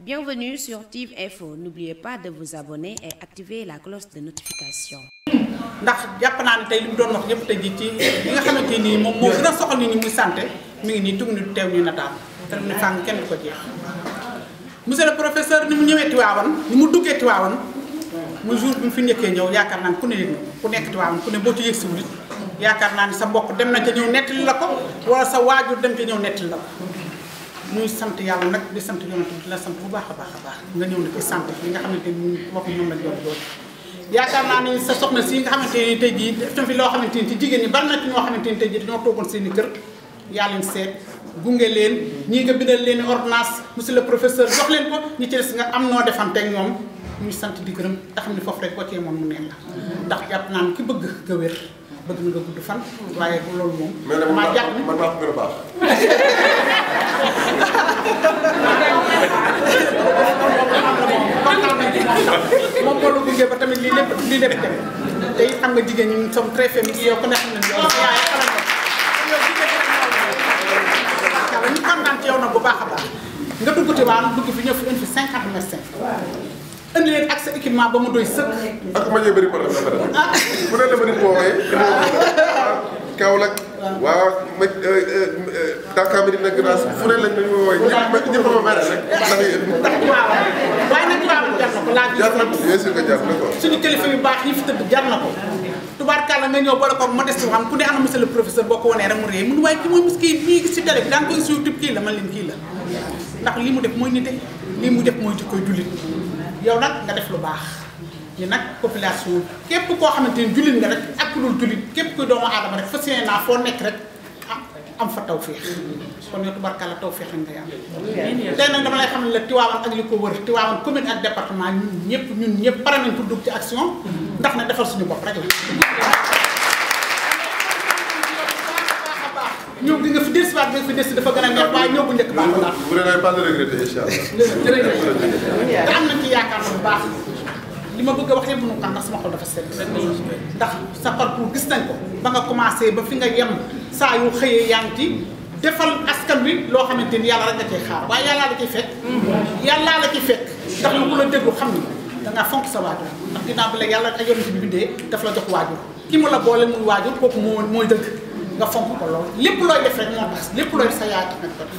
Bienvenue sur TIV Info. N'oubliez pas de vous abonner et activer la cloche de notification. ndax jàpp naa ne tey li mu doon wax yëpp tey jii ci li nga xamante ni moom moo gën a soxal nit ñi muy santé mi ngi nii tugg ni teew ñu nataal te ni fàng kenn du ko jeex. monsieur le professeur ni mu ñëwee Tivaouane ni mu duggee Tivaouane muy jour bi mu fi nekkee ñëw yaakaar naa ne ku ne yëg ku nekk Tivaouane ku ne boo ci yëg si wul yaakaar naa ne sa mbokk dem na ca ñëw nettali la ko wala sa waajur dem ca ñëw nettali la ko. muy sant yàlla nag di sant yonent bi di la sant bu baax a baax nga ñëw na ci sant li nga xamante ni bopp ñoom lañ doon doon yaakaar naa ni sa soxna si nga xamante ni tey jii def na fi loo xamante ni ci jigéen ñi bari na ci ñoo xamante ni tey jii dañoo toogoon seen i kër yaa leen seet gunge leen ñii nga bindal leen ordonnance monsieur le professeur jox leen ko ñi ci des nga am noo defanteeg ñoom ñuy sant di gërëm te xam ni foofu rek boo cee moom mu neex la ndax jàpp naa ni ki bëgg nga wér bëgg na nga gudd fan waaye loolu moom maa jàpp ni man maa ko gën a baax moom moo la gunge ba tamit lii lépp tamit te it xam nga jigéen ñi nous sommes très féministes yow ku ne xam nañu yow yaay xaral nga ñu kontaan ci yow nag bu baax a baax nga dugg Tivaouane dugg fi ñëw fi indi fi 50 médecins indi leen ak sa équipement ba mu doy sëkk. ak ma ñëw bëri problème dafa def fu ne la ma nit woowee Kaolack waaw ma Dakar mi dina gën a fu ne lañ nañu woowee ñëpp ma mere rek ndax waaye nag Tivaouane jar na ko laaj jar na ko bien sûr que jar na ko suñu kilifa yu baax yi fi tëdd jar na ko tubaarkàlla nga ñëw boole ko modeste xam ku ne ana monsieur le professeur boo ko wanee rek mu réy mun waaye ki mooy mus kii bii gis ci télé bi daan ko gis YouTube kii la man leen kii la ndax li mu def mooy nite lii mu def mooy jikkoy jullit yow nag nga def lu baax ni nag population képp koo xamante ni jullit nga rek ak ku dul jullit képp kuy doomu aadama rek fas yéene naa foo nekk rek am fa tawféex kon yow tubarkalla tawféex nga yam tey nag dama lay xam ne la Tivaouane ak li ko wër Tivaouane commune ak département ñun ñëpp pare nañ pour dugg ci action ndax nag defal suñu bopp rek la ñëw gi nga fi dellusiwaat bi nga fi dellusi dafa gën a neex waaye ñëw bu njëkk baax la vous n'avez pas de regretter inchallah jërëjëf te am nañ ci yaakaar bu baax li ma bëgg a wax yëpp mënu kan ndax sama xol dafa set ndax sa parcours gis nañ ko ba nga commencé ba fi nga yem saa yu xëyee yaa ngi ci defal askan wi loo xamante ni yàlla rek nga cay xaar waaye yàllaa la ciy fekk yàllaa la ciy fekk ndax lu ku la déglu xam ni dangaa fonk sa waajur ndax ginnaaw bi la yàlla ak yonent bi bindee daf la jox waajur ki mu la boole muy waajur kooku mooy dëgg nga fonk ko loolu lépp looy def rek moo tax lépp looy def sa yaay tax nga ko def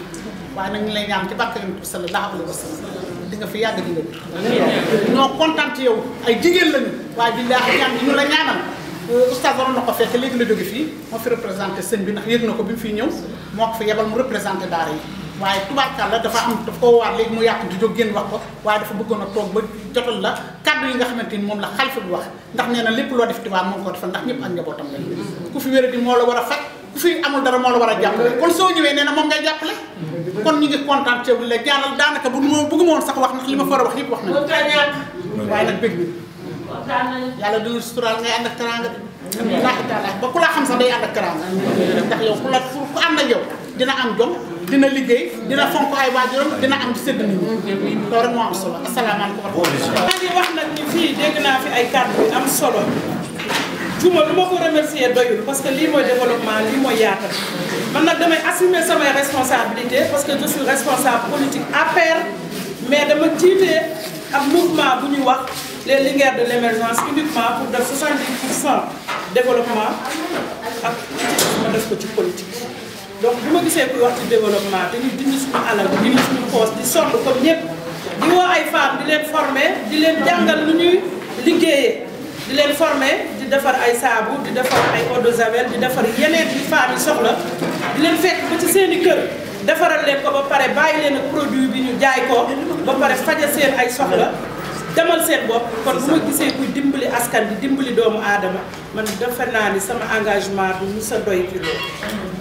waaye nag ñu lay ñaan ci barke yonent bi sallallahu alayhi wa sallam di nga fi yàgg di nga wér ñoo kontaan ci yow ay jigéen lañu waaye billaahi ñaan ñu la ñaanal oustaz waroon na ko fekk léegi la jóge fii moo fi représenté sëñ bi ndax yëg na ko bi mu fiy ñëw moo ko fi yebal mu représenté daara yi waaye tubaarkàlla dafa am daf ko waar léegi mu yàqu di jóg génn wax ko waaye dafa bëggoon a toog ba jotal la kàddu yi nga xamante ni moom la xalifa bi wax ndax nee na lépp loo def Tivaouane moom ko defal ndax ñëpp ak njabootam lañ ku fi wéra di moo la war a faj ku fi amul dara moo la war a jàppale kon soo ñëwee nee na moom ngay jàppale kon ñu ngi kontaan ci yow la ñaanal daanaka bëgguma woon sax wax ndax li ma fa war a wax yëpp wax nañu waaye nag bëgg bi yàlla dina suturaal ngay ànd ak teranga laaxi taala ba ku la xam sax day ànd ak teranga ndax yow ku ànd ak yow dina am jom dina liggéey dina fonk ay waajuram dina am di sédd nit ñi loolu rek moo am solo asalaamaaleykum wa rahmatulah. maa ngi wax nag ni fii dégg naa fi ay kàddu yu am solo Juma lu ma ko remercier doyul parce que lii mooy développement lii mooy yaatal man nag damay assumer samay responsabilités parce que je suis responsable politique APR mais dama jiite ak mouvement bu ñuy wax les Linguères de l'émergence uniquement pour def 70% développement ak ma def ko ci politique. donc bu ma gisee kuy wax ci développement te ñu dindi suñu alal di dindi suñu poos di sonn comme ñëpp di woo ay femmes di leen former di leen jàngal lu ñuy liggéeyee di leen former di defar ay saabu di defar ay eau de javel di defar yeneen yi femmes yi soxla di leen fekk ba ci seen i kër defaral leen ko ba pare bàyyi leen ak produit bi ñu jaay ko ba pare faja seen ay soxla demal seen bopp kon bu ma gisee kuy dimbali askan di dimbali doomu aadama man defe naa ni sama engagement bi mu sa doy ci loolu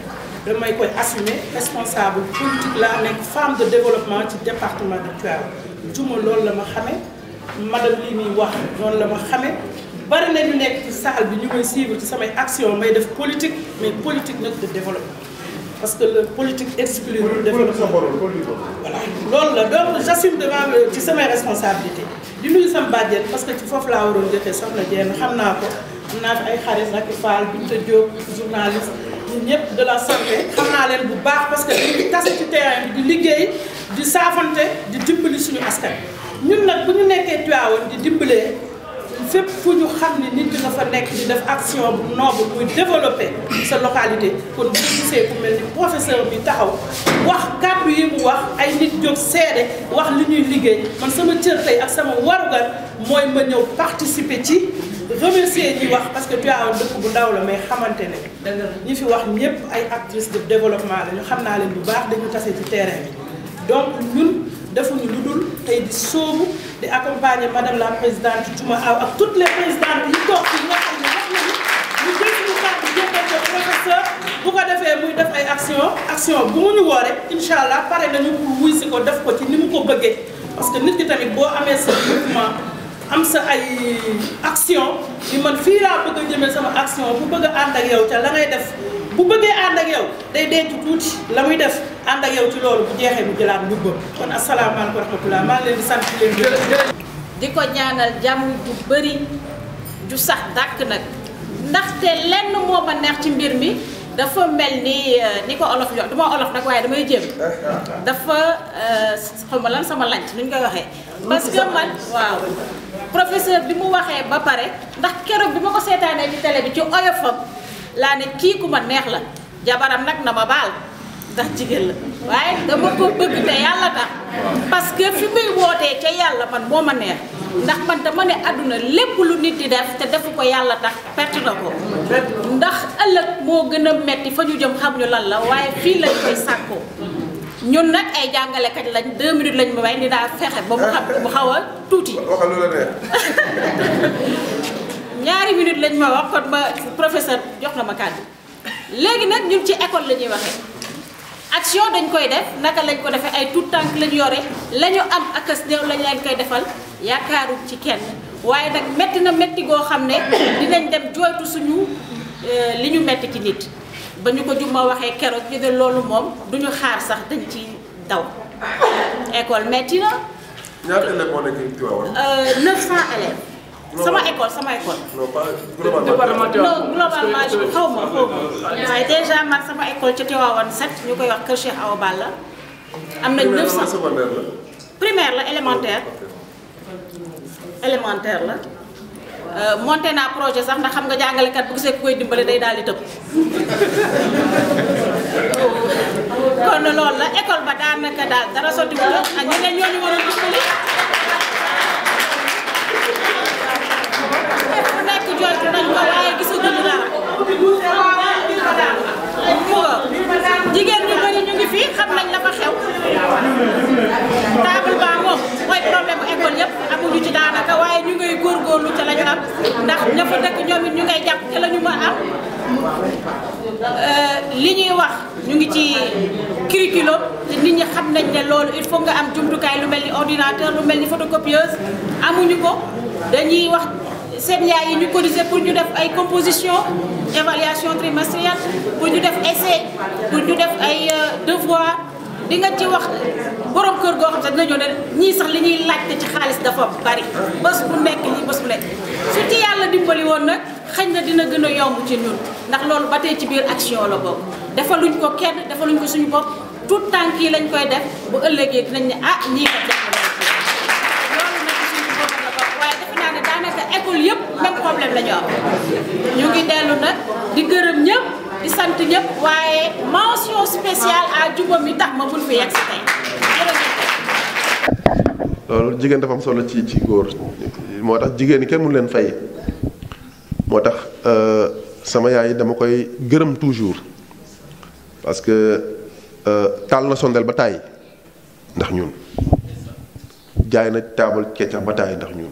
damay koy assumer responsable politique laa nekk femme de développement ci département de Tivaouane Juma loolu la ma xamee madame lii muy wax noonu la ma xamee bari na ñu nekk ci salle bi ñu koy suivre ci samay action may def politique mais politique nag de développement parce que le politique exclut le développement voilà loolu la donc j'assume devant ci samay responsabilité di nuyu sama bàjjen parce que ci foofu laa waroon jotee soxna Dieng xam naa ko am naa fi ay xarit Racky Fall Binta Diop journaliste ñun ñëpp de la santé xam naa leen bu baax parce que dañuy tase ci terrain bi di liggéey di saafante di dimbali suñu askan set ñun nag bu ñu nekkee Tivaouane di dimbalee fépp fu ñu xam ne nit dina fa nekk di def action bu noble muy développer sa localité kon bu gisee ku mel ni professeur bi taxaw wax kàddu yi mu wax ay nit jóg seede wax li ñuy liggéey man sama cër tey ak sama warugar mooy ma ñëw participer ci remercier ñi wax parce que Tivaouane dëkk bu ndaw la mais xamante ne ñi fi wax ñëpp ay actrices de développement la ñu xam naa leen bu baax dañu tase ci terrain bi donc ñun defuñu lu dul tey di sóobu di accompagner madame la présidente Diouma Aw ak toutes les présidentes yi toog fi nga xam ne wax nañu ñu jël suñu kàddu jébbal ko professeur bu ko defee muy def ay action bu mu ñu woo rek incha allah pare nañu pour wuy si ko def ko ci ni mu ko bëggee parce que nit ki tamit boo amee sa mouvement am sa ay action di man fii laa bëgg a jëmee sama action bu bëgg a ànd ak yow ca la ngay def bu bëggee ànd ak yow day denc tuuti la muy def ànd ak yow ci loolu bu jeexee mu jëlaat mbubbam kon asalaamaaleykum wa rahmatulah maa ngi leen di sant leen gërëm. di ko ñaanal jàmm ju bëri ju sax dàkk nag ndaxte lenn moo ma neex ci mbir mi dafa mel ni ko olof yo duma olof nag waaye damay jéem dafa xaw ma lan sama lanc nu ñu koy waxee. parce que man waaw professeur bi mu waxee ba pare ndax keroog bi ma ko seetaanee ci télé bi ci oyofam laa ne kii ku ma neex la jabaram nag na ma baal ndax jigéen la waaye dama ko bëgg te yàlla tax parce que fi muy wootee ca yàlla man moo ma neex ndax man dama ne àdduna lépp lu nit di def te defu ko yàlla tax perte na ko ndax ëllëg moo gën a metti fa ñu jëm xam ñu lan la waaye fii lañ koy sàkkoo ñun nag ay jàngalekat lañ 2 minutes lañ ma may ni daa fexe ba mu xam mu xaw a tuuti. waxal lu la neex. 2 minutes lañ ma wax kon ma professeur jox na ma kàddu léegi nag ñun ci école la ñuy waxee action dañ koy def naka lañ ko defee ay tout tànk lañ yore la ñu am ak as néew lañ leen koy defal yaakaaru ci kenn waaye nag métti na métti goo xam ne dinañ dem jooytu suñu li ñu métti ci nit ba ñu ko juma waxee keroog ñu ne loolu moom duñu xaar sax dañ ci daw école métti na. ñaata élèves moo nekk Tivaouane. 900 élèves. sama école. non pas globalement. non globalement xaw ma waaye déjà man sama école ca Tivaouane 7 ñu koy wax Kër Cheikh Awa Balla am nañ 900 secondaire la. primaire la élémentaire la monté naa projet sax ndax xam nga jàngalekat bu gisee ku koy dimbale day daal di tëb kon loolu la école ba daanaka daal dara sotti wu la ak ñeneen ñooñu war a dimbali ku nekk jooytu nañ ko waaye gisaguñu dara jigéen ñu bëri ñu ngi fii xam nañ la fa xew table ba moom mooy problème bu école yëpp amuñu ci daanaka waaye ñu ngay góorgóorlu ca la ñu am ndax ña fa dëkk ñoom it ñu ngay jàpp ca la ñu mën am li ñuy wax ñu ngi ci curriculum te nit ñi xam nañ ne loolu il faut nga am jumtukaay lu mel ni ordinateur lu mel ni photocopieuse amuñu ko dañuy wax seen yaay yi ñu cotiser pour ñu def ay composition évaluation trimestrielle pour ñu def essai pour ñu def ay devoir di nga ci wax borom kër goo xam sax dina ñëw ne ñii sax li ñuy laajte ci xaalis dafa bari bés bu nekk lii bés bu nekk su ci yàlla dimbali woon nag xëy na dina gën a yomb ci ñun ndax loolu ba tey ci biir action la boobu defaluñ ko kenn defaluñ ko suñu bopp tout tànk yi lañ koy def bu ëllëgee dinañ ne ah ñii kat jàppale loolu nag suñu bopp la bokk waaye defe naa ne daanaka école yëpp même problème la ñu am ñu ngi dellu nag di gërëm ñëpp di sant ñëpp waaye mention spéciale à Diouma mi tax ma bul fi yegg si tey loolu jigéen dafa am solo ci góor moo tax jigéen ñi kenn mënu leen fay moo tax sama yaay dama koy gërëm toujours parce que taal na sondel ba tàyyi ndax ñun jaay na taabal keccax ba tàyyi ndax ñun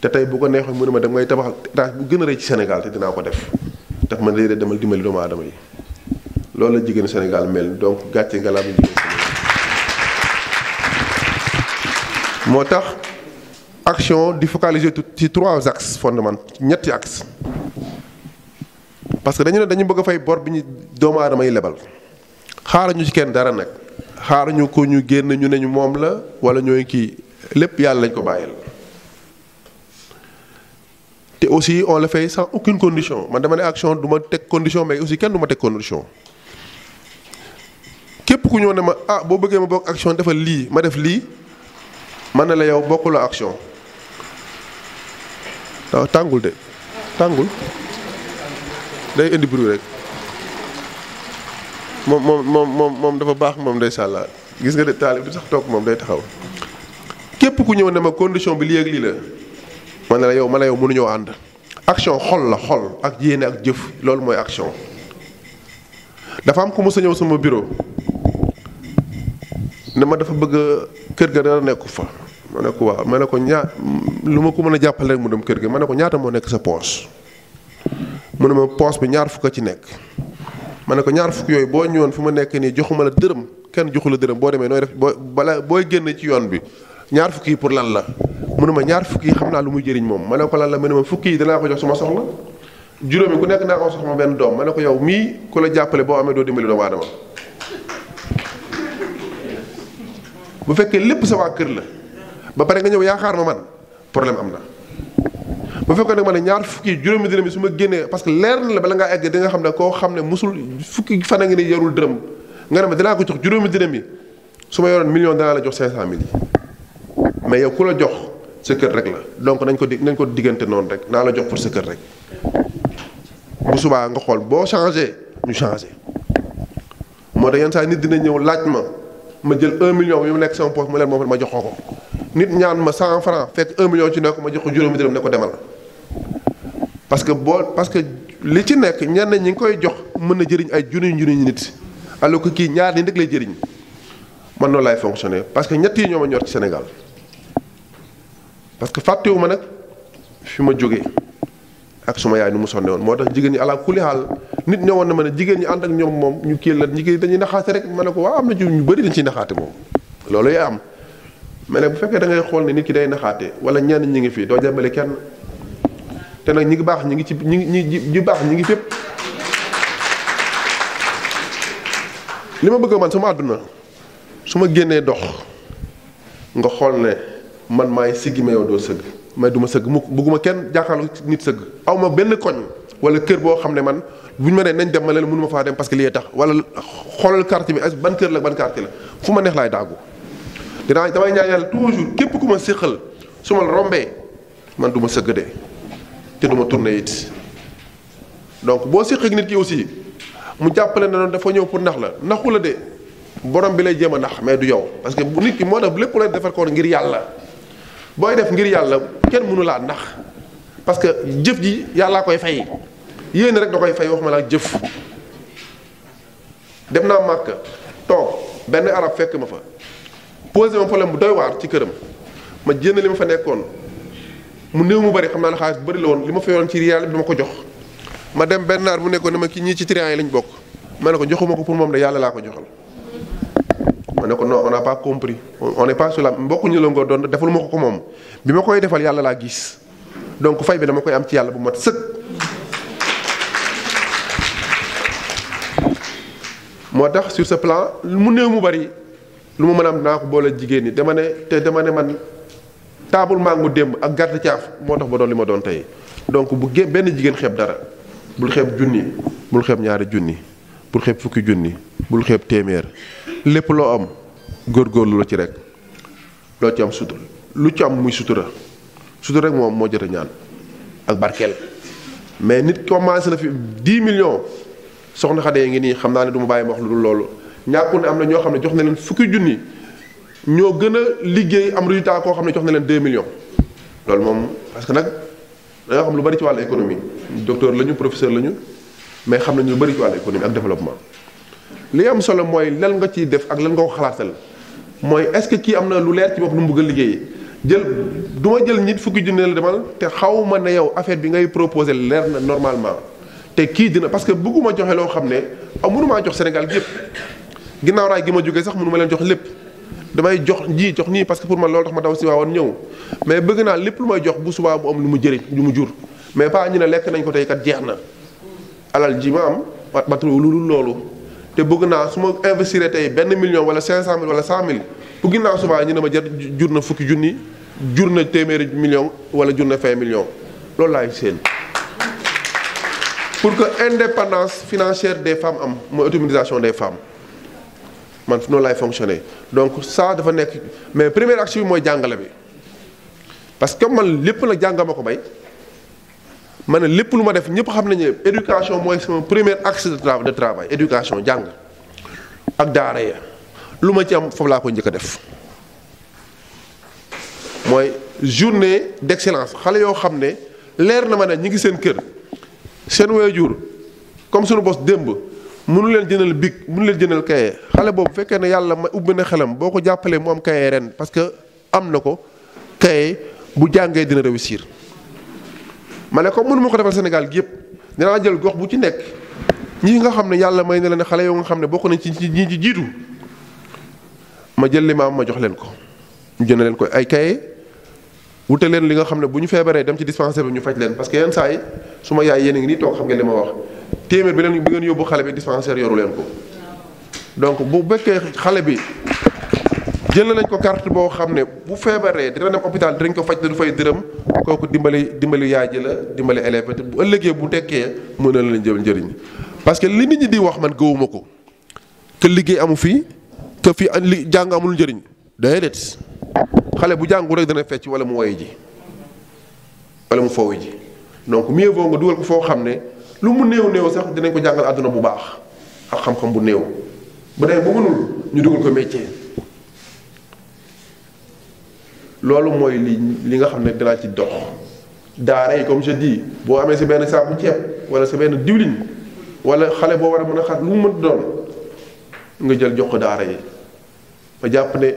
te tey bu ko neexoon mu ne ma da ngay tabax étage bu gën a rëy ci Sénégal te dinaa ko def daf man léeg-léeg demal dimbali doomu aadama yi loolu la jigéenu Sénégal mel donc gàcce nga laa mu jigéen Sénégal moo tax action di focaliser ci 3 axes fondamentaux ñetti axes parce que dañu ne dañu bëgg a fay bor bi ñu doomu aadama yi lebal xaaruñu ci kenn dara nag xaaruñu ko ñu génn ñu ne ñu moom la wala ñooy kii lépp yàlla lañ ko bàyyil te aussi on le fait sans aucune condition man dama ne action du ma teg condition mais aussi kenn du ma teg condition képp ku ñëw ne ma ah boo bëggee ma bokk action defal lii ma def lii man ne la yow bokkuloo action tàngul de tàngul day indi bruit rek moom dafa baax moom day sàlla gis nga de taalib du sax toog moom day taxaw képp ku ñëw ne ma condition bi lii ak lii la man ne la yow mënuñoo ànd. action xol la xol ak yéene ak jëf loolu mooy action dafa am ku mës a ñëw sama bureau ne ma dafa bëgg kër ga dara nekku fa ma ne ko waaw ma ne ko lu ma ko mën a jàppale rek mu dem kër ga ma ne ko ñaata moo nekk sa poche mu ne ma poche bi ñaar fukk a ci nekk ma ne ko ñaar fukk yooyu boo ñëwoon fi ma nekk nii joxuma la dërëm kenn joxu la dërëm boo demee nooy def booy génn ci yoon bi ñaar fukk yi pour lan la mu ne ma ñaar fukk yi xam naa lu muy jëriñ moom ma ne ko lan la mu ne ma fukk yi danaa ko jox suma soxla juróomi ku nekk naa ko soxla benn doom ma ne ko yow mii ku la jàppale boo amee doo dimbali doomu aadama bu fekkee lépp sa waa kër la ba pare nga ñëw yaakaar ma man problème am na bu fekkee nag ma ne ñaar fukki juróomi dërëm yi su ma génnee parce que leer na la bala ngaa egg di nga xam ne koo xam ne musul fukki fan a ngi ni yorul dërëm nga ne ma dinaa ko jox juróomi dërëm yi su ma yoroon million danaa la jox 500 000 yi mais yow ku la jox sa kër rek la donc nañ ko diggante noonu rek naa la jox pour sa kër rek bu subaa nga xool boo changé ñu changé moo tax yenn saa nit dina ñëw laaj ma jël 1 million yu mu nekk sama poche mu leen moom ma jox ko nit ñaan ma 100 francs fekk 1 million ci nekk ma jox ko juróomi dërëm ne ko demal parce que li ci nekk ñenn ñi ngi koy jox mën na jëriñ ay junni nit alors que kii ñaar nit rek lay jëriñ man noonu laay fonctionner parce que ñett yi ñoo ma ñor ci Sénégal parce que fàttewu ma nag fi ma jógee ak suma yaay nu mu sonne woon moo tax jigéen ñi ala kulli xaal nit ñëwoon na ma ne jigéen ñi ànd ak ñoom moom ñu kii la jigéen dañuy naxaate rek ma ne ko waaw am na ci ñu bëri dañ ciy naxaate moom loolu yaa am mais nag bu fekkee da ngay xool ne nit ki day naxaate wala ñenn ñi ngi fii doo jàmbale kenn te nag ñi ngi baax ñi ngi ci ñi baax ñi ngi fépp li ma bëgg man sama àdduna su ma génnee dox nga xool ne man maay siggi ma yow doo sëgg mais du ma sëgg mukk bëgguma kenn jàkkaarloo nit sëgg aw ma benn koñ wala kër boo xam ne man bu ñu ma nee nañ dem ma leen mënu ma faa dem parce que lii tax wala xoolal quartier bi ban kër la ban quartier la fu ma neex laay daagu damay ñaan yàlla toujours képp ku ma séqal su ma la rombee man du ma sëgg de te du ma tourné it donc boo séq ak nit ki aussi mu jàppale ne noonu dafa ñëw pour nax la naxu la de borom bi lay jéem a nax mais du yow parce que nit ki moo tax lépp lay defar ko ngir yàlla booy def ngir yàlla kenn mënu laa nax parce que jëf ji yàllaa koy fay yéen rek da koy fay waxuma laa jëf dem naa Màkka toog benn arab fekk ma fa posé ma problème bu doy waar ci këram ma jénn li ma fa nekkoon mu néew mu bari xam naa ne xaalis bu bari la woon li ma fa yoroon ci riyaal bi dama ko jox ma dem benn naar mu nekkoon ne ma ki ñii ci triant yi lañ bokk ma ne ko joxuma ko pour moom de yàlla laa ko joxal ma ne ko non on n'a pas compris on n'est pas sur la mbokkuñu la nga doon defal ma ko moom bi ma koy defal yàlla laa gis donc fay bi dama koy am ci yàlla bu mat sëkk. moo tax sur ce plan mu néew mu bari lu ma mën a am dinaa ko boole jigéen ñi dama ne man taabul maa ngi mu démb ak gàtt caaf moo tax ba doon li ma doon tey donc bu benn jigéen xeeb dara bul xeeb junni bul xeeb ñaari junni bul xeeb fukki junni bul xeeb téeméer. lépp loo am góorgóorlu la ci rek loo ci am sutura lu ci am muy sutura rek moom moo jot a ñaan ak barkeel mais nit commencé na fi 10 millions soxna Xade ngi nii xam naa ne du ma bàyyi ma wax lu dul loolu ñàkkul ne am na ñoo xam ne jox na leen fukki junni ñoo gën a liggéey am résultat koo xam ne jox na leen 2 millions. loolu moom parce que nag da nga xam lu bari ci wàllu économie docteur lañu professeur lañu mais xam nañu lu bari ci wàllu économie ak développement. li am solo mooy lan nga ciy def ak lan nga ko xalaatal mooy est-ce que kii am na lu leer ci bopp lu mu bëgg a liggéey du ma jël nit fukki junne la demal te xaw ma ne yow affaire bi ngay proposé leer na normalement te kii dina parce que bëgguma joxe loo xam ne mënumaa jox Sénégal gi yëpp ginnaaw raay gi ma jógee sax mënu ma leen jox lépp damay jox nii parce que pour man loolu tax ma daw si waawoon ñëw mais bëgg naa lépp lu may jox bu subaa mu am lu mu jëriñ lu mu jur mais pas ñu ne lekk nañ ko tey kat jeex na alal ji ma am matu loolu. te bëgg naa su ma investir tey benn million wala 500 000 wala 100 000 bu ginnaaw subaa ñu ne ma jur na fukki junni jur na téeméeri million wala jur na 20 millions loolu laay seen pour que indépendance financière des femmes am mooy autonomisation des femmes man noonu laay fonctionner donc ça dafa nekk mais première action bi mooy jàngale bi parce que man lépp nag jàngama ko bay ma ne lépp lu ma def ñëpp xam nañu ne éducation mooy sama premier axe de travail éducation jàng ak daara ya lu ma ci am foofu laa ko njëkk a def mooy journée d'excellence xale yoo xam ne leer na ma ne ñi ngi seen kër seen waajur comme sunu bos démb mënu leen jëndal bic mënu leen jëndal kaye xale boobu fekkee ne yàlla ma ubbi na xelam boo ko jàppalee mu am kaye ren parce que am na ko kaye bu jàngee dina réussir ma ne comme mënu ma ko defal Sénégal gi yëpp dinaa jël gox bu ci nekk ñi nga xam ne yàlla may na leen xale yoo nga xam ne bokk nañ ci ñi ci jiitu ma jël li ma am ma jox leen ko ñu jënd leen ko ay kaye wute leen li nga xam ne bu ñu feebaree dem ci dispensaire bi ñu faj leen parce que yenn saa yi su ma yaay yéen a ngi nii toog xam ngeen li ma wax téeméer bi ngeen yóbbu xale bi dispensaire yoru leen ko donc bu bekkee xale bi jël nañ ko carte boo xam ne bu feebaree dina dem hôpital dinañ ko faj te du fay dërëm kooku dimbali yaay ji la dimbali élève te bu ëllëgee bu tekkee mën na leen jël njëriñ parce que li nit ñi di wax man gëwuma ko que liggéey amu fii que fii li jàng amul njëriñ déedéet xale bu jàngu rek dana fecc wala mu woy ji wala mu foowu ji donc mieux vaut nga dugal ko foo xam ne lu mu néew sax dinañ ko jàngal àdduna bu baax ak xam-xam bu néew bu dee ba mënul ñu dugal ko métier loolu mooy li nga xam ne dinaa ci dox daara yi comme je dis boo amee si benn saabu ceeb wala si benn diwlin wala xale boo war a mën a xat lu mu mën doon nga jël jox ko daara yi ma jàpp ne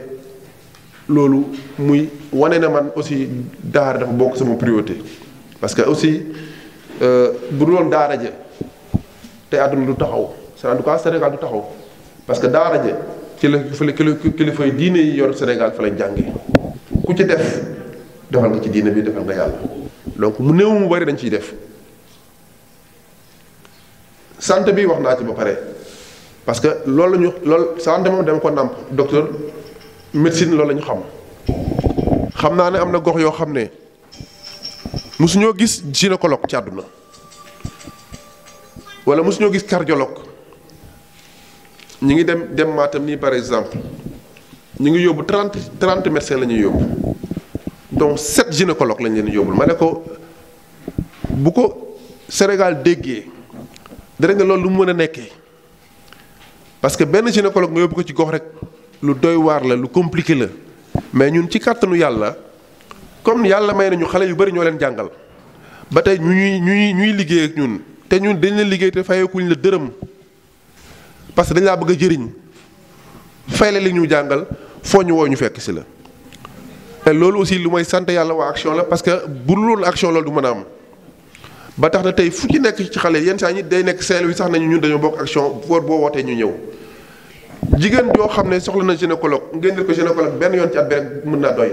loolu muy wane na man aussi daara dafa bokk sama priorité parce que aussi bu dul woon daara ja te àdduna du taxaw c'est en tout cas Sénégal du taxaw parce que daara ja ci la kilifa yi diine yi yor Sénégal fa lañ jàngee ku ci def defal nga ci diine bi defal nga yàlla donc mu néew mu bari dañ ciy def santé bi wax naa ci ba pare parce que loolu santé moom dama ko nàmp docteur médecine loolu la ñu xam naa ne am na gox yoo xam ne mosuñoo gis gynécologue ci àdduna wala mosuñoo gis cardiologue ñu ngi dem Matam nii par exemple ñu ngi yóbbu 30 médecins la ñuy yóbbu donc 7 gynécologues lañ leen yóbbul ma ne ko bu ko Sénégal déggee dara nga loolu lu mu mën a nekkee parce que benn gynécologue nga yóbbu ko ci gox rek lu doy waar la lu compliqué la mais ñun ci kàttanu yàlla comme yàlla may nañu xale yu bari ñoo leen jàngal ba tey ñuy liggéey ak ñun te ñun dañ leen liggéey te fayeekuñ la dërëm parce que dañ laa bëgg a jëriñ fay la li ñu jàngal foo ñu woo ñu fekk si la. te loolu aussi lu may sant yàlla waa action la parce que bu loolu action loolu du mën a am ba tax na tey fu ci nekk ci xale yenn saa ñi day nekk Saint-Louis sax nañu ñun dañoo bokk action boo wootee ñu ñëw. jigéen joo xam ne soxla na gynécologue ngeen di ko gynécologue benn yoon ci at bi rek mën naa doy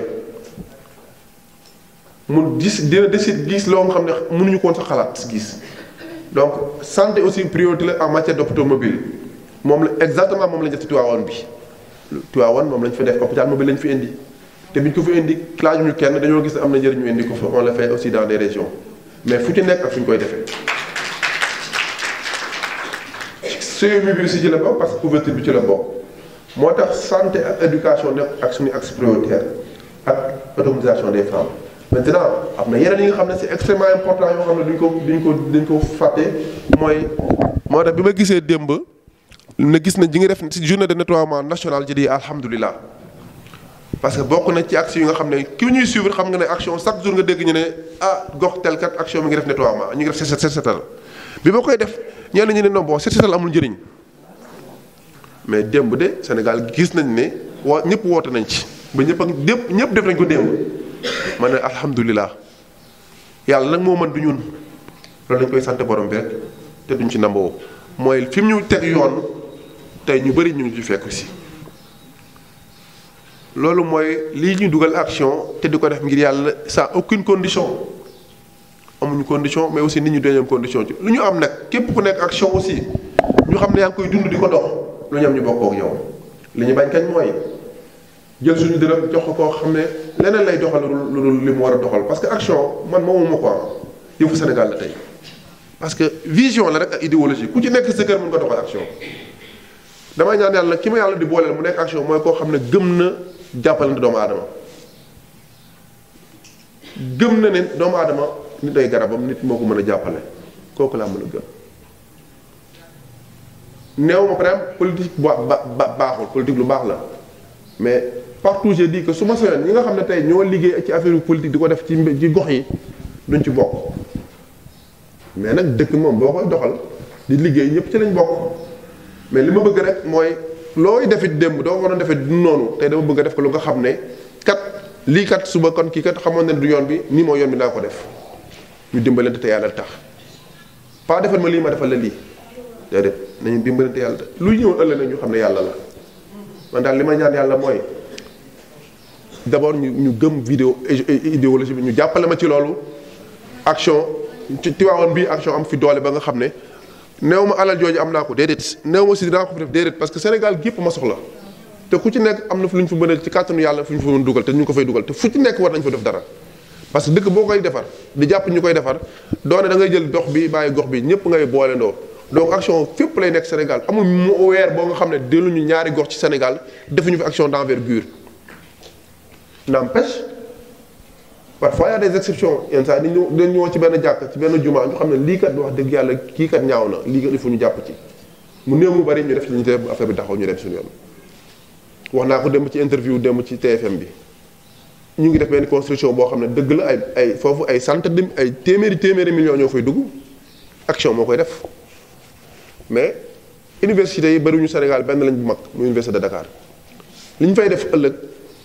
mun dina décide gis loo nga xam ne mënuñu ko woon sax xalaat gis donc santé aussi priorité la en matière d'hôpital mobile moom la exactement moom lañ def ci Tivaouane bi Tivaouane moom lañ fi def hôpital mobile lañ fi indi te biñ ko fi indi laajuñu kenn dañoo gis ne am na njëriñ ñu indi ko fa on le fait aussi dans des régions mais fu ci nekk ak fu ñu koy defee. CMU bi aussi ci la bokk parce que couverture bi ci la bokk moo tax santé ak éducation nekk ak suñu axe prioritaire ak autonomisation des femmes maintenant am na yeneen yi nga xam ne c'est extrêmement important yoo xam ne duñ ko fàtte mooy moo tax bi ma gisee démb na gis na ji ngi def ci journée de nettoiement national ji di alhamdulilah parce que bokk na ci action yi nga xam ne ki ñuy suivre xam nga ne action chaque jour nga dégg ñu ne gox tel kat action mi ngi def nettoiement ñu ngi def set setal bi ma koy def ñenn ñi ne non bon set setal amul njëriñ mais démb de Sénégal gis nañ ne ñëpp woote nañ ci ba ñëpp def nañ ko démb ma ne alhamdulilah yàlla nag moo mën du ñun loolu dañ koy sant borom bi rek te duñ ci namboo mooy fi mu ñu teg yoon tey ñu bëri ñu ngi ci fekk si loolu mooy lii ñu dugal action te di ko def ngir yàlla sans aucune condition amuñu condition mais aussi nit ñi dañu am condition ci lu ñu am nag képp ku nekk action aussi ñu xam ne yaa ngi koy dund di ko dox lu ñu am ñu bokkoo ak yow li ñu bañ kañ mooy jël suñu dërëm jox ko koo xam ne leneen lay doxal lu li mu war a doxal parce que action man moomuma ko am yëfu Sénégal la tey parce que vision la rek ak idéologie ku ci nekk sa kër mën nga doxal action damay ñaan yàlla ki ma yàlla di booleel mu nekk action mooy koo xam ne gëm na jàppalante doomu aadama gëm na ne doomu aadama nit ay garabam nit moo ko mën a jàppale kooku laa mën a gëm. néew ma par exemple politique baaxul politique lu baax la mais partout j'ai dit que su ma soyoon ñi nga xam ne tey ñoo liggéey ci affaire politique di ko def ci gox yi duñ ci bokk mais nag dëkk moom boo koy doxal di liggéey ñëpp ci lañ bokk mais li ma bëgg rek mooy looy defit démb doo waroon defee du noonu tey dama bëgg a def ko lu nga xam ne kat lii kat suba kon kii kat xamoon ne du yoon bi nii moo yoon bi naa ko def ñu dimbalante te yàlla tax pas defal ma lii ma defal la lii déedéet nañu dimbalante yàlla luy ñëw ëllëg na ñu xam ne yàlla la man daal li ma ñaan yàlla mooy d'abord ñu gëm idéologie bi ñu jàppale ma ci loolu action ci Tivaouane bii action am fi doole ba nga xam ne néew ma alal jooju am naa ko déedéet néew ma si dinaa ko fi def déedéet parce que Sénégal gépp ma soxla te ku ci nekk am na fu lu ñu fa mënal ci kàttanu yàlla fu ñu fa mën dugal te ñu ko fay dugal te fu ci nekk war nañ fa def dara parce que dëkk boo koy defar di jàpp ñu koy defar doone da ngay jël dox bi bàyyi gox bi ñëpp ngay boole ndoo donc action fépp lay nekk Sénégal amul mu weer boo nga xam ne delluñu ñaari gox ci Sénégal defuñu fi action d'envergure n'empêche parfois y a des exceptions yenn saa yi dañu ñëw ci benn jàkk ci benn jumaa ñu xam ne lii kat wax dëgg yàlla kii kat ñaaw na lii kat il faut ñu jàpp ci mu néew mu bari ñu def ci li ñu def bu affaire bi taxaw ñu dem suñu yoon. wax naa ko dem ci interview dem ci TFM bi ñu ngi def benn construction boo xam ne dëgg la ay foofu ay centaine de ay téeméeri millions ñoo fay dugg action moo koy def mais université yi bariwuñu Sénégal benn lañ bu mag muy université de Dakar li ñu fay def ëllëg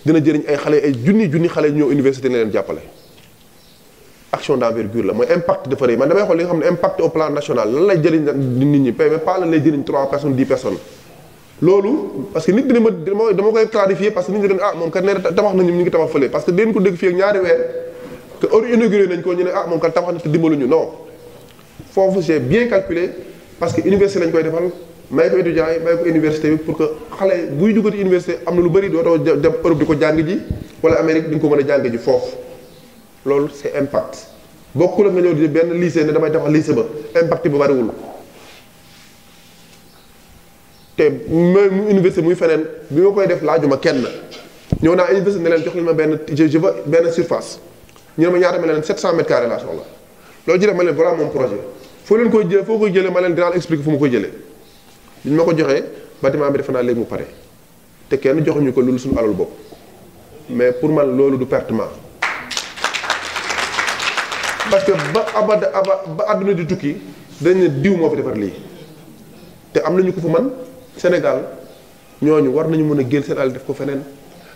dina jëriñ ay xale ay junni xale ñëw université ne leen jàppale action d'envergure la mooy impact dafa rëy man damay xool li nga xam ne impact au plan national lan lay jëriñ nit ñi mais pas lan lay jëriñ 3 personnes 10 personnes loolu parce que nit dina ma dama koy clarifier parce que nit ñi dañ moom kat nee na tabax nañu ñu ngi tabax fële parce que dañ ko dégg fii ak ñaari weer que heure inauguré nañ ko ñu ne moom kat tabax na te dimbaluñu non foofu j'ai bien calculé parce que université lañ koy defal may ko étudiants yi may ko université bi pour que xale buy duggati université am na lu bëri dootoo dem Europe di ko jàng ji wala Amérique di nga ko mën a jàng ji foofu loolu c'est impact bokkul ak nga ñëw di benn lycée ne damay tabax lycée ba impact bi bariwul te mu université muy feneen bi ma koy def laajuma kenn ñëw naa université ne leen jox leen ma benn je veux benn surface ñu ne ma ñaata ma leen 700 mètres carrés laa soxla loolu jëlee ma leen voilà mon projet foo leen koy jëlee foo koy jëlee ma leen dinaa la expliquer fu ma koy jëlee bi ñu ma ko joxee bâtiment bi defe naa léegi mu pare te kenn joxuñu ko loolu suñu alal bopp mais pour man loolu du pertement parce que ba àdduna di tukki dañ ne diw moo fi defar lii te am nañu ko fa man Sénégal ñooñu war nañu mën a génn seen alal def ko feneen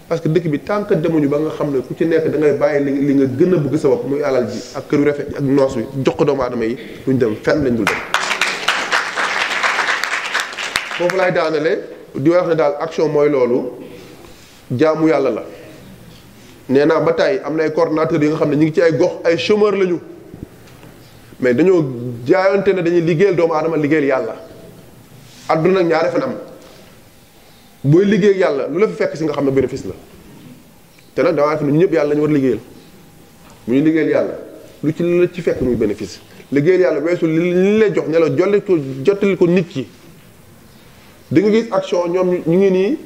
parce que dëkk bi tant que demuñu ba nga xam ne ku ci nekk da ngay bàyyi li nga gën a bëgg sa bopp muy alal ji ak kër yu rafet ak noos wi jox ko doomu aadama yi duñ dem fenn lañ dul dem. foofu laay daanale di wax ne daal action mooy loolu jaamu yàlla la nee naa ba tey am na ay coordonnateurs yi nga xam ne ñu ngi ci ay gox ay chômeurs lañu mais dañoo jaayante ne dañuy liggéeyal doomu aadama liggéeyal yàlla. àdduna nag ñaare fan am booy liggéey yàlla lu la fi fekk si nga xam ne bénéfice la te nag damaa def ne ñëpp yàlla lañu war liggéeyal bu ñu liggéeyal yàlla lu ci la ci fekk muy bénéfice liggéeyal yàlla weesu li lay jox ne la jottali ko nit ki di nga gis action ñoom ñu ngi nii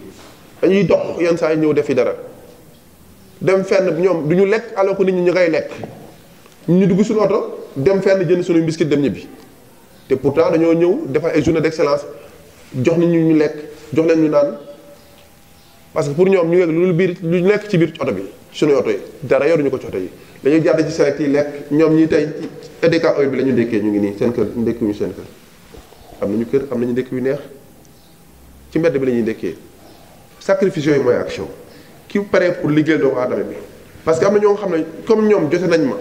dañuy dox yenn saa yi ñëw defi dara dem fenn ñoom du ñu lekk alors que nit ñi ñu ngay lekk ñu dugg suñu oto dem fenn jënd suñu biscuit dem ñibbi te pourtant dañoo ñëw defar ay journée d'excellence jox nit ñu lekk jox leen ñu naan parce que pour ñoom ñu yegg lu nekk ci biir oto bi suñu oto yi dara yoruñu ko ci oto yi dañuy jàdd ci select yi lekk ñoom ñi tey EDK oil bi la ñu ndékkee ñu ngi nii seen kër ndékkiwuñu seen kër am nañu kër am nañu ndékki yu neex ci mbedd bi la ñuy ndékkee sacrifice yooyu mooy action ki pare pour liggéeyal doomu aadama bi parce que am na ñoo xam ne comme ñoom jote nañ ma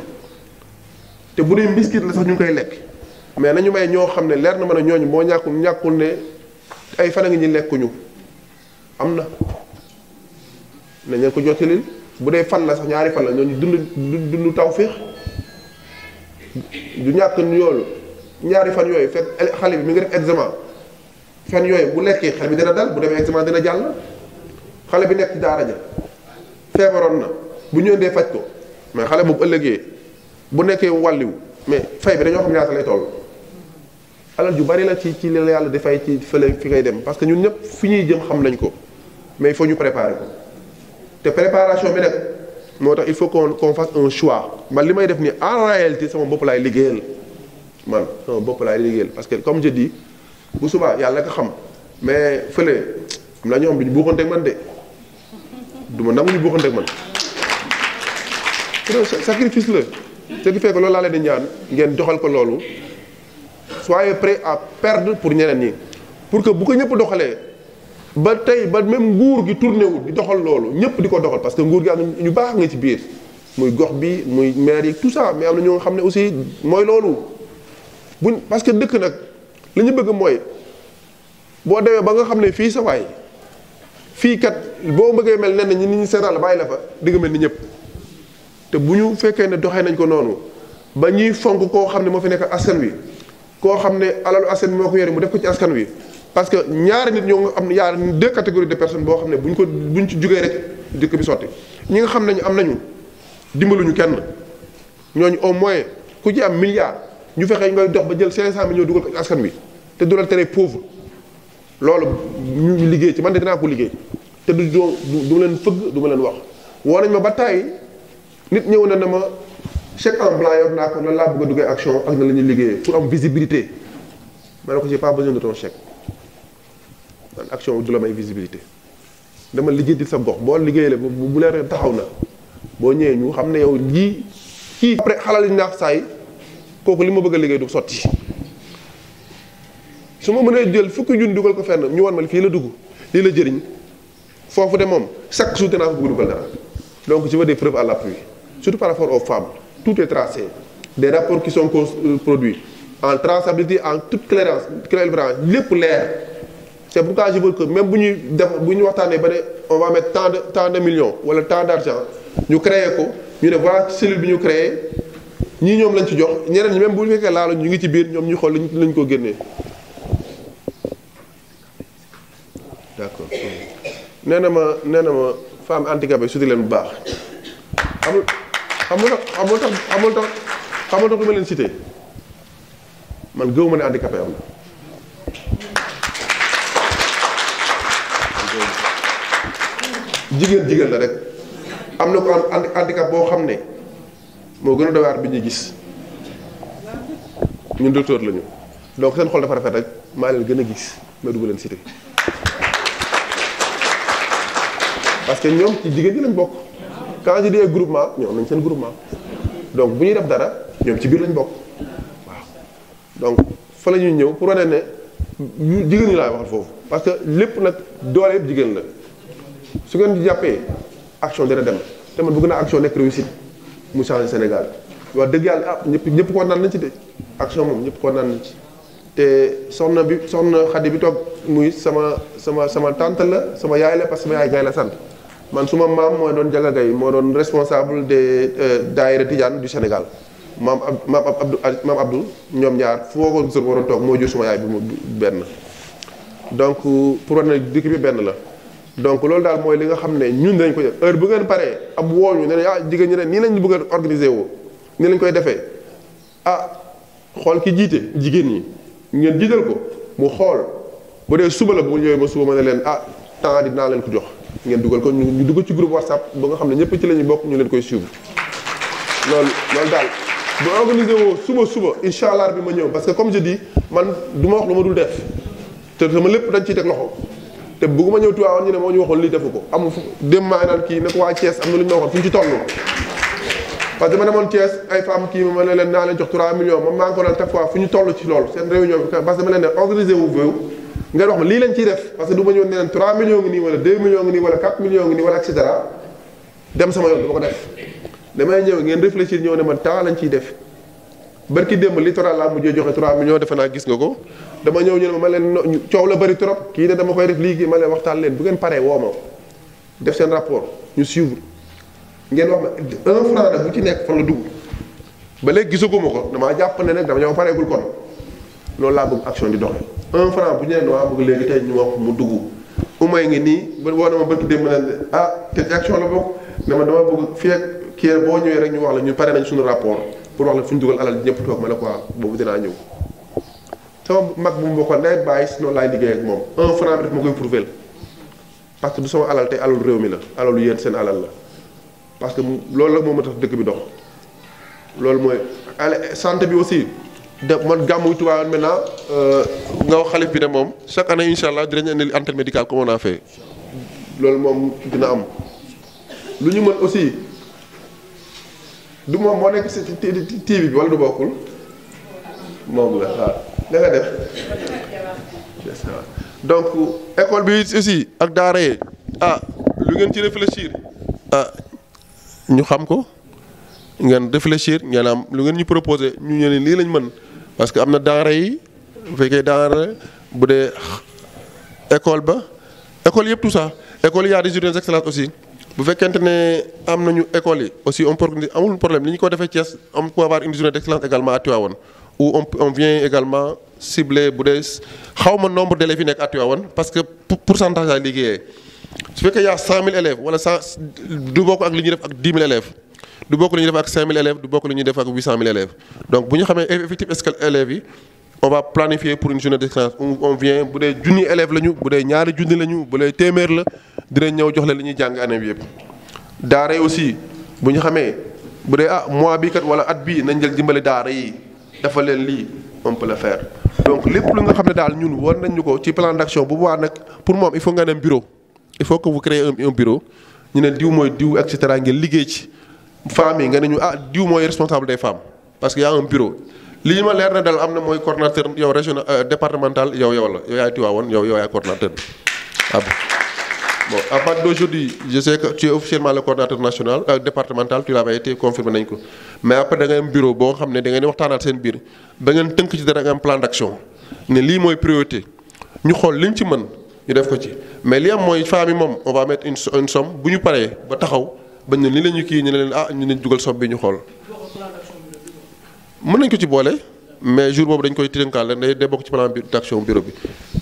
te bu dee biscuit la sax ñu ngi koy lekk mais nañu may ñoo xam ne leer na mën a ñooñu boo ñàkkul ne ay fan a ngi ñi lekkuñu am na nañ leen ko jottalil bu dee fan la sax ñaari fan la ñooñu dund taw féex du ñàkk yoolu ñaari fan yooyu fekk xale bi mi ngi def examen fan yooyu bu lekkee xel bi dina dal bu demee examen dina jàll xale bi nekk ci daara ja feebaroon na bu ñu indee faj ko mais xale boobu ëllëgee bu nekkee wàlliwu mais fay bi dañoo xam ñaata lay toll alal ju bari la ci li la yàlla di fay ci fële fi ngay dem parce que ñun ñëpp fi ñuy jëm xam nañ ko mais il faut ñu préparer ko te préparation bi nag moo tax il faut qu'on fasse un choix man li may def nii en réalité sama bopp laay liggéeyal man sama bopp laay liggéeyal parce que comme je dis bu subaa yàlla ko xam mais fële am na ñoo xam ne ñu buuxanteeg man de du ma nangu ñu buuxanteeg man sacrifice la ce qui fait que loolu laa leen di ñaan ngeen doxal ko loolu soyez prêts à perdre pour ñeneen ñi pour que bu ko ñëpp doxalee ba tey ba même nguur gi tourné wu di doxal loolu ñëpp di ko doxal parce que nguur gi am ñu baax nga ci biir muy gox bi muy maire yi tout ça mais am na ñoo xam ne aussi mooy loolu buñ parce que dëkk nag li ñu bëgg mooy boo demee ba nga xam ne fii sa waay fii kat boo bëggee mel nen ñi nit ñi seetaan la bàyyi la fa di nga mel ni ñëpp te bu ñu fekkee ne doxee nañ ko noonu ba ñuy fonk koo xam ne moo fi nekk askan wi koo xam ne alalu askan wi moo ko yore mu def ko ci askan wi parce que ñaari nit ñoo nga am yaa deux catégories de personnes boo xam ne buñ ci jugee rek dëkk bi sotti ñi nga xam ne am nañu dimbaluñu kenn ñooñu au moins ku ci am milliard ñu fexe ngay dox ba jël 500 millions dugal ko ci askan wi te du la tere pauvre loolu ñu liggéey ci man de dinaa ko liggéey te du ma leen fëgg du ma leen wax woo nañ ma ba tàyyi nit ñëw na ne ma chèque en blanc yor naa ko lan laa bëgg a duggee action ak na la ñuy liggéeyee pour am visibilité ma ne ko j'ai pas besoin de ton chèque man action du la may visibilité dama liggéey di sa gox boo liggéeyee bu leen taxaw na boo ñëwee ñu xam ne yow lii kii après xalal yi naax saay kooku li ma bëgg a liggéey du sotti su ma mënee jël fukki junni dugal ko fenn ñu wan ma fii la dugg lii la jëriñ foofu de moom chaque jour dinaa ko bëgg dugal dara donc je veux des preuves à l'appui surtout par rapport aux femmes tout est tracé des rapports qui sont produits en traçabilité en toute clairance lépp leer c'est pourquoi je veux que même bu ñu waxtaanee ba ne on va mettre tant de millions wala tant d'argent ñu créer ko ñu ne voilà cellule bi ñu créé ñii ñoom lañ ci jox ñeneen ñi même bu ñu fekkee laalo ñu ngi ci biir ñoom ñu xool lañ ko génnee d'accord nee na ma femme handicapée suti leen bu baax xamul tax du ma leen cité man gëw ma ne handicapé am na jigéen la rek am na ko am handicap boo xam ne moo gën a doy waar bi ñuy gis ñun docteur lañu donc seen xol dafa rafet rek maa leen gën a gis mais du ma leen cité parce que ñoom ci jigéen ñi lañ bokk quand je dis groupement ñoom nañ seen groupement donc bu ñuy def dara ñoom ci biir lañ bokk waaw donc fa la ñuy ñëw pour wane ne jigéen ñi laay waxal foofu parce que lépp nag doole yëpp jigéen la su ngeen jàppee action dina dem te man bëgg naa action nekk réussite mu changer Sénégal wax dëgg yàlla ah ñëpp ko naan nañ ci de action moom ñëpp ko naan nañ ci te soxna Xadi bi toog muy sama tante la sama yaay la parce que sama yaay Gaye la sant man suma maam mooy doon Jaga Gaye moo doon responsable des daayira Tidiane du Sénégal maam Abdou ñoom ñaar foo ko gisoon waroon toog moo jur suma yaay bi mu benn donc pour wane dëkk bi benn la donc loolu daal mooy li nga xam ne ñun dañ ko def heure bu ngeen paree ab wooñu ne jigéen ñi ne nii lañ bëgg a organiser woo nii lañ koy defee xool ki jiite jigéen ñi ngeen jiital ko mu xool bu dee suba la bu ñëwee ba suba ma ne leen temps dinaa leen ko jox ngeen dugal ko ñu dugg ci groupe WhatsApp ba nga xam ne ñëpp ci la ñuy bokk ñu leen koy suivre loolu daal bu organisé woo suba incha allah bi ma ñëw parce que comme je dis man du ma wax lu ma dul def te sama lépp dañ ciy teg loxo te bëgguma ñëw Tivaouane ñu ne moo ñu waxoon lii defu ko amul fu dem maa naan kii ne ko waa Thiès am na lu ñu ma waxoon fu ñu ci toll parce que ma demoon Thiès ay femmes kii ma ne leen naa leen jox 3 millions man maa ngi ko naan chaque fois fu ñu toll ci loolu seen réunion bi parce que dama leen ne organisé wu ngeen wax ma lii lañ ciy def parce que du ma ñëw ne leen 3 millions ngi nii wala 2 millions ngi nii wala 4 millions ngi nii wala et cetera dem sama yoon du ma ko def damay ñëw ngeen réfléchir ñëw ne ma temps lañ ciy def barki démb littoral laa mujjee joxe 3 millions defe naa gis nga ko dama ñëw ñu ne ma leen coow la bëri trop kii ne dama koy def lii ma leen waxtaan leen bu ngeen paree woo ma def seen rapport ñu suivre ngeen wax ma 1 franc nag bu ci nekk fan la dugg ba léegi gisaguma ko damaa jàpp ne nag dama ñëw pareegul kon loolu laa bëgg action di doxee 1 franc bu ñu nee damaa bëgg léegi tey ñu wax mu dugg umay ngi nii ba woo na ma barki démb ne te action la bokk ne ma dama bëgg fii ak kii boo ñëwee rek ñu wax la ñu pare nañ suñu rapport pour wax la fu ñu dugal alal ñëpp toog ma ne quoi boobu dinaa ñëw sama mag bu mu bokkoon day bàyyi si noonu laay liggéey ak moom 1 franc bi daf ma koy prouver parce que du sama alal tey alalu réew mi la alalu yéen seen alal la parce que loolu la moo ma tax dëkk bi dox loolu mooy santé bi aussi de man gàmmu Tivaouane maintenant nga wax xalif bi ne moom chaque année incha allah dinañ indi antenne médicale comme on a fait loolu moom dina am lu ñu mën aussi du moom moo nekk si TV bi wala du bokkul moom la waaw da nga def donc école bi aussi ak daara yi lu ngeen ci réfléchir ñu xam ko ngeen réfléchir ngeen am lu ngeen ñu proposer ñu ne lii lañ mën parce que am na daara yi bu fekkee daara bu dee école ba école yëpp tout ça école yi y a des journées d'excellence aussi bu fekkente ne am nañu école yi aussi on peut amul problème li ñu ko defee Thiès on peut avoir une journée d'excellence également à Tivaouane où on vient également cibler bu dee xaw ma nombre d'élèves yi nekk à Tivaouane parce que pourcentage la liggéeyee su fekkee y a 100 000 élèves wala 100 du bokk ak li ñuy def ak 10 000 élèves du bokk li ñuy def ak 5 000 élèves du bokk li ñuy def ak 800 000 élèves donc bu ñu xamee effectif élèves yi on va planifier pour une journée d'excellence on vient bu dee junni élèves lañu bu dee ñaari junni lañu bu dee téeméer la dinañ ñëw jox leen li ñuy jàng année bi yëpp. daara yi aussi bu ñu xamee bu dee mois bii kat wala at bii nañ jël dimbali daara yi dafa leen lii on peut le faire donc lépp lu nga xam ne daal ñun war nañ ñu ko ci plan d'action bu boobaa nag pour moom il faut nga dem bureau il faut que vous créez un bureau ñu ne diw mooy diw et cetera ngeen liggéey ci femmes yi nga ne ñu diw mooy responsable des femmes parce que y a un bureau. lii ma leer na dal am na mooy coordonnateur yow régional départemental yow la yow yaay Tivaouane yow yaay coordonnateur bi bon à partir d'aujourd'hui je sais que tu es officiellement le coordonnateur national départemental tu l'avais été confirmé nañ ko mais après da ngay am bureau boo xam ne da ngeen di waxtaanaat seen biir ba ngeen tënk ci dara nga am plan d'action ne lii mooy priorité ñu xool liñ ci mën ñu def ko ci mais li am mooy femmes yi moom on va mettre une somme bu ñu paree ba taxaw bañ ne li la ñu kii ñu ne leen ñu ne dugal somme bi ñu xool. mën nañ ko ci boole mais jour boobu dañ koy tënkaal rek day bokk ci plan d'action bureau bi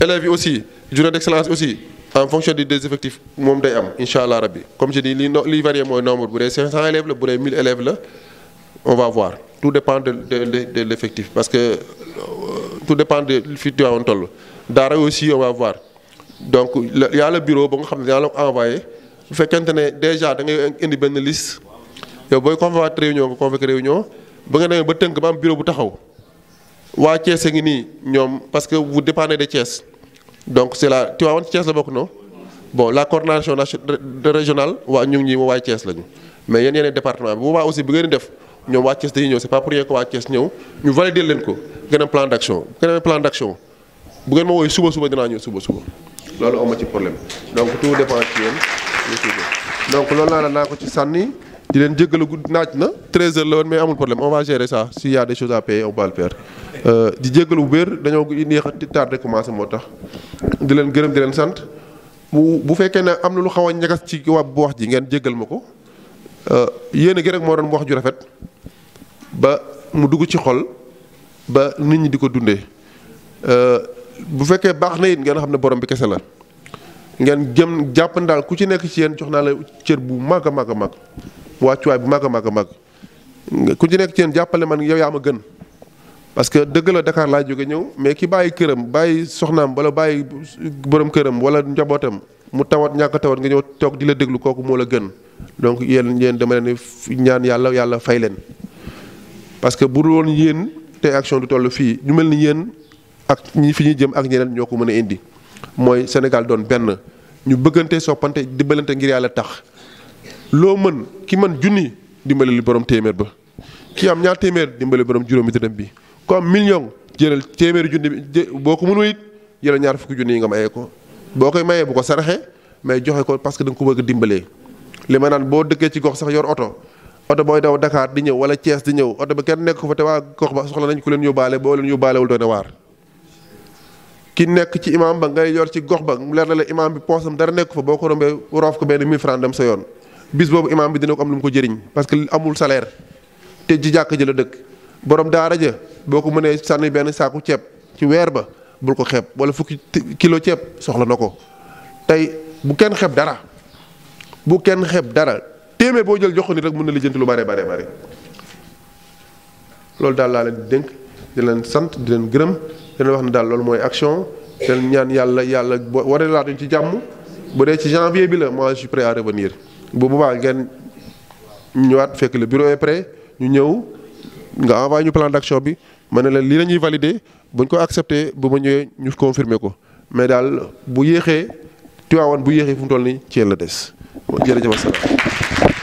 élèves yi aussi journée d'excellence aussi en fonction des effectifs moom day am incha allah rabbi comme je dis li varié mooy nombre bu dee 500 élèves la bu dee 1000 élèves la on va voir tout dépend de l'effectif parce que tout dépend de fi Tivaouane toll daara aussi on va voir donc y a le bureau ba nga xam ne daa la ko envoyé bu fekkente ne déjà da ngay indi benn liste yow booy convoqué réunion nga convoqué réunion ba nga demee ba tënk ba am bureau bu taxaw waa Thiès a ngi nii ñoom parce que vous dépendez de Thiès donc c'est la Tivaouane Thiès la bokk non bon la coordination régionale waa ñu ngi ñi waa Thiès lañu mais yeneen département bi bu boobaa aussi bu ngeen di def ñoom waa Thiès dañuy ñëw c'est pas pour rien que waa Thiès ñëw ñu valider leen ko gën a plan d'action bu ngeen amee plan d'action bu ngeen ma woowee suba dinaa ñëw suba loolu am ma ci problème donc tout dépend ci yéen donc loolu naa ko ci sànni. di leen jéggalu gudd naaj na 13h la woon mais amul problème on va gérer ça s'il y a des choses à payer on va le faire di jéggalu bu wér dañoo neex a tardé commencé moo tax di leen gërëm di leen sant bu fekkee ne am na lu xaw a ñagas ci bu wax ji ngeen jéggal ma ko yéen a gi rek moo doon wax ju rafet ba mu dugg ci xol ba nit ñi di ko dundee bu fekkee baax na it ngeen xam ne borom bi kese la ngeen jëm jàpp daal ku ci nekk ci yéen jox naa la cër bu mag a mag a mag wàccuwaay bu mag a mag a mag ku ci nekk ci yéen jàppale man yow yaa ma gën parce que dëgg la Dakar laa jóge ñëw mais ki bàyyi këram bàyyi soxnaam wala bàyyi borom këram wala njabootam mu tawat ñàkk tawat nga ñëw toog di la déglu kooku moo la gën donc yéen dama leen ñaan yàlla fay leen. parce que bu dul woon yéen te action du toll fii ñu mel ni yéen ak ñi fi ñuy jëm ak ñeneen ñoo ko mën a indi mooy Sénégal doon benn ñu bëggante soppante dimbalante ngir yàlla tax. loo mën ki mën junni dimbali li borom téeméer ba ki am ñaar téeméer dimbali borom juróomi dërëm bi ku am million jëlal téeméeri junni bi boo ko mënul it jëlal ñaar fukki junni yi nga mayee ko boo koy mayee bu ko saraxee mais joxe ko parce que da nga ko bëgg a dimbalee. li ma naan boo dëkkee ci gox sax yor oto booy daw Dakar di ñëw wala Thiès di ñëw oto ba kenn nekk ko fa te waa gox ba soxla nañ ku leen yóbbaale boo leen yóbbaalewul doone waar. ki nekk ci imam ba ngay yor ci gox ba mu leer na la imam bi poosam dara nekk fa boo ko rombee roof ko benn 1000 francs dem sa yoon. bis boobu imam bi dina ko am lu mu ko jëriñ parce que amul salaire te ci jàkk ji la dëkk borom daara ja boo ko mënee sànni benn saaku ceeb ci weer ba bul ko xeeb wala fukki kilo ceeb soxla na ko tey bu kenn xeeb dara téeméer boo jël jox ko nit rek mën na lijjanti lu bare loolu daal laa leen di dénk di leen sant di leen gërëm di leen wax ne daal loolu mooy action te ñaan yàlla waree laatuñ ci jàmm bu dee ci janvier bi la moi je suis prêt à revenir bu boobaa ngeen ñëwaat fekk le bureau est prêt ñu ñëw nga envoyé ñu plan d'action bi ma ne la lii la ñuy valider buñ ko accepté bu ma ñëwee ñu confirmer ko mais daal bu yéexee Tivaouane bu yéexee fu mu toll nii ci yéen la des jërëjëf asalaam